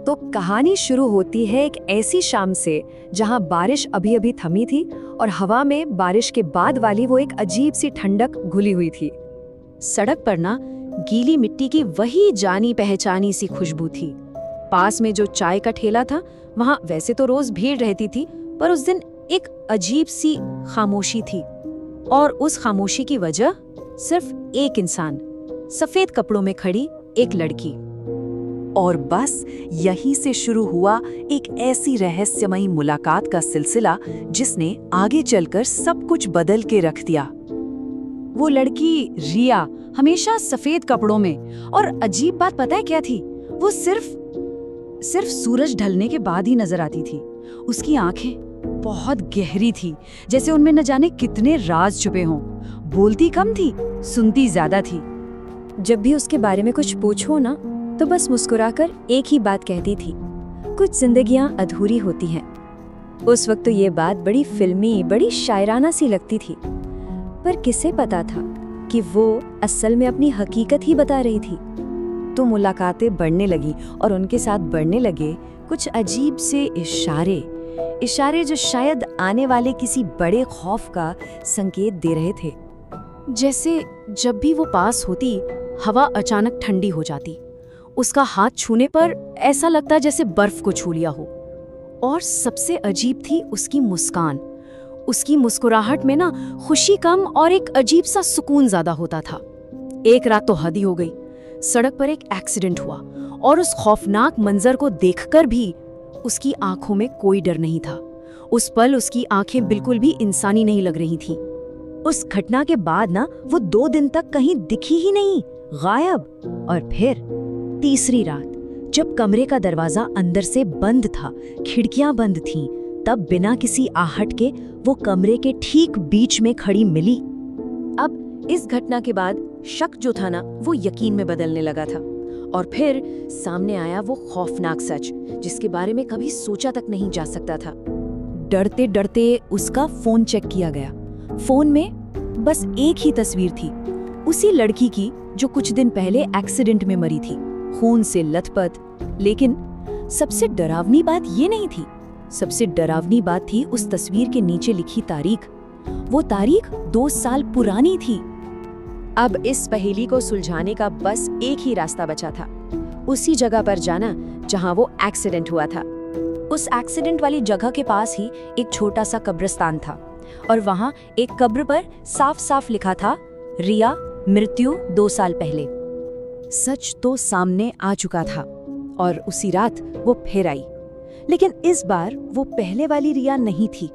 तो कहानी शुरू होती है एक ऐसी शाम से जहां बारिश अभी अभी थमी थी और हवा में बारिश के बाद वाली वो एक अजीब सी ठंडक घुली हुई थी। सड़क पर ना गीली मिट्टी की वही जानी पहचानी सी खुशबू थी। पास में जो चाय का ठेला था वहां वैसे तो रोज भीड़ रहती थी, पर उस दिन एक अजीब सी खामोशी थी। और उस खामोशी की वजह सिर्फ एक इंसान, सफेद कपड़ों में खड़ी एक लड़की। और बस यहीं से शुरू हुआ एक ऐसी रहस्यमयी मुलाकात का सिलसिला जिसने आगे चलकर सब कुछ बदल के रख दिया। वो लड़की रिया, हमेशा सफेद कपड़ों में। और अजीब बात पता है क्या थी? वो सिर्फ सूरज ढलने के बाद ही नजर आती थी। उसकी आंखें बहुत गहरी थी, जैसे उनमें न जाने कितने राज छुपे हों। बोलती कम थी, सुनती ज्यादा थी। जब भी उसके बारे में कुछ पूछो ना तो बस मुस्कुराकर एक ही बात कहती थी, कुछ जिंदगियां अधूरी होती हैं। उस वक्त तो ये बात बड़ी फिल्मी, बड़ी शायराना सी लगती थी, पर किसे पता था कि वो असल में अपनी हकीकत ही बता रही थी। तो मुलाकातें बढ़ने लगी और उनके साथ बढ़ने लगे कुछ अजीब से इशारे जो शायद आने वाले किसी बड़े खौफ का संकेत दे रहे थे। जैसे जब भी वो पास होती, हवा अचानक ठंडी हो जाती। उसका हाथ छूने पर ऐसा लगता जैसे बर्फ को छू लिया हो। और सबसे अजीब थी उसकी मुस्कान। उसकी मुस्कुराहट में ना खुशी कम और एक अजीब सा सुकून ज्यादा होता था। एक रात तो हद ही हो गई। सड़क पर एक एक्सीडेंट हुआ और उस खौफनाक मंजर को देखकर भी उसकी आंखों में कोई डर नहीं था। उस पल उसकी आंखें बिल्कुल भी इंसानी नहीं लग रही थीं। उस घटना के बाद ना वो 2 दिन तक कहीं दिखी ही नहीं, गायब। और फिर तीसरी रात जब कमरे का दरवाजा अंदर से बंद था, खिड़कियां बंद थीं, तब बिना किसी आहट के वो कमरे के ठीक बीच में खड़ी मिली। अब इस घटना के बाद शक जो था ना वो यकीन में बदलने लगा था। और फिर सामने आया वो खौफनाक सच जिसके बारे में कभी सोचा तक नहीं जा सकता था। डरते डरते उसका फोन चेक किया गया। फोन में बस एक ही तस्वीर थी, उसी लड़की की जो कुछ दिन पहले एक्सीडेंट में मरी थी, खून से लथपथ। लेकिन सबसे डरावनी बात ये नहीं थी। सबसे डरावनी बात थी उस तस्वीर के नीचे लिखी तारीख। वो तारीख 2 साल पुरानी थी। अब इस पहेली को सुलझाने का बस एक ही रास्ता बचा था, उसी जगह पर जाना जहां वो एक्सीडेंट हुआ था। उस एक्सीडेंट वाली जगह के पास ही एक छोटा सा कब्रिस्तान था और वहां एक कब्र पर साफ साफ लिखा था, रिया, मृत्यु 2 साल पहले। सच तो सामने आ चुका था और उसी रात वो फिर आई। लेकिन इस बार वो पहले वाली रिया नहीं थी।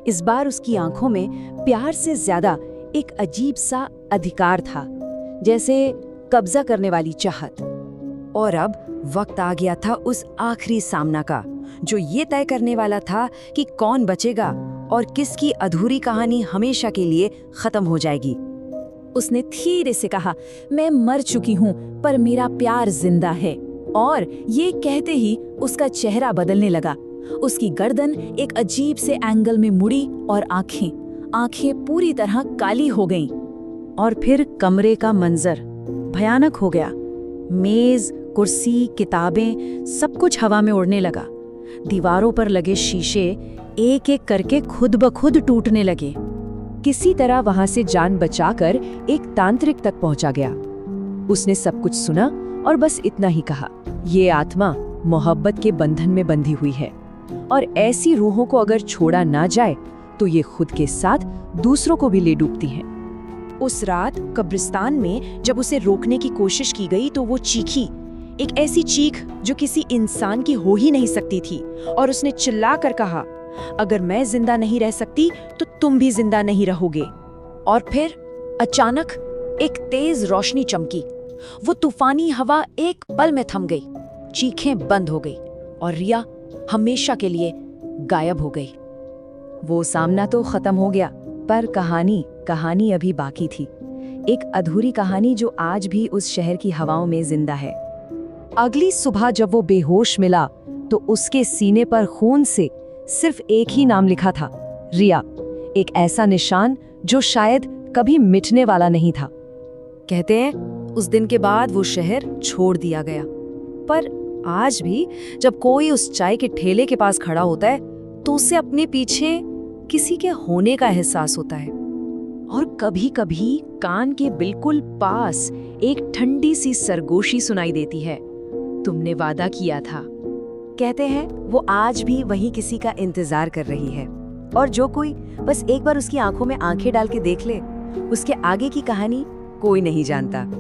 इस बार उसकी आंखों में प्यार से ज्यादा एक अजीब सा अधिकार था, जैसे कब्जा करने वाली चाहत। और अब वक्त आ गया था उस आखिरी सामना का, जो ये तय करने वाला था कि कौन बचेगा और किसकी अधूरी कहानी हमेशा के लिए खत्म हो जाएगी। उसने धीरे से कहा, मैं मर चुकी हूँ पर मेरा प्यार जिंदा है। और ये कहते ही उसका चेहरा बदलने लगा। उसकी गर्दन एक अजीब से एंगल में मुड़ी और आंखें पूरी तरह काली हो गईं। और फिर कमरे का मंजर भयानक हो गया। मेज, कुर्सी, किताबें, सब कुछ हवा में उड़ने लगा। दीवारों पर लगे शीशे एक एक करके खुद ब खुद टूटने लगे। किसी तरह वहां से जान बचाकर एक तांत्रिक तक पहुंचा गया। उसने सब कुछ सुना और बस इतना ही कहा, ये आत्मा मोहब्बत के बंधन में बंधी हुई है और ऐसी रूहों को अगर छोड़ा ना जाए तो ये खुद के साथ दूसरों को भी ले डूबती हैं। उस रात कब्रिस्तान में जब उसे रोकने की कोशिश की गई तो वो चीखी, एक ऐसी चीख जो किसी इंसान की हो ही नहीं सकती थी। और उसने चिल्लाकर कहा, अगर मैं जिंदा नहीं रह सकती तो तुम भी जिंदा नहीं रहोगे। और फिर अचानक एक तेज रोशनी चमकी। वो तूफानी हवा एक पल में थम गई, चीखें बंद हो गई और रिया हमेशा के लिए गायब हो गई। वो सामना तो खत्म हो गया, पर कहानी अभी बाकी थी। एक अधूरी कहानी जो आज भी उस शहर की हवाओं में जिंदा है। अगली सुबह जब वो बेहोश मिला तो उसके सीने पर खून से सिर्फ एक ही नाम लिखा था, रिया। एक ऐसा निशान जो शायद कभी मिटने वाला नहीं था। कहते हैं उस दिन के बाद वो शहर छोड़ दिया गया, पर आज भी जब कोई उस चाय के ठेले के पास खड़ा होता है तो उसे अपने पीछे किसी के होने का एहसास होता है। और कभी-कभी कान के बिल्कुल पास एक ठंडी सी सरगोशी सुनाई देती है, तुमने वादा किया था। कहते हैं वो आज भी वहीं किसी का इंतजार कर रही है, और जो कोई बस एक बार उसकी आंखों में आंखें डाल के देख ले, उसके आगे की कहानी कोई नहीं जानता।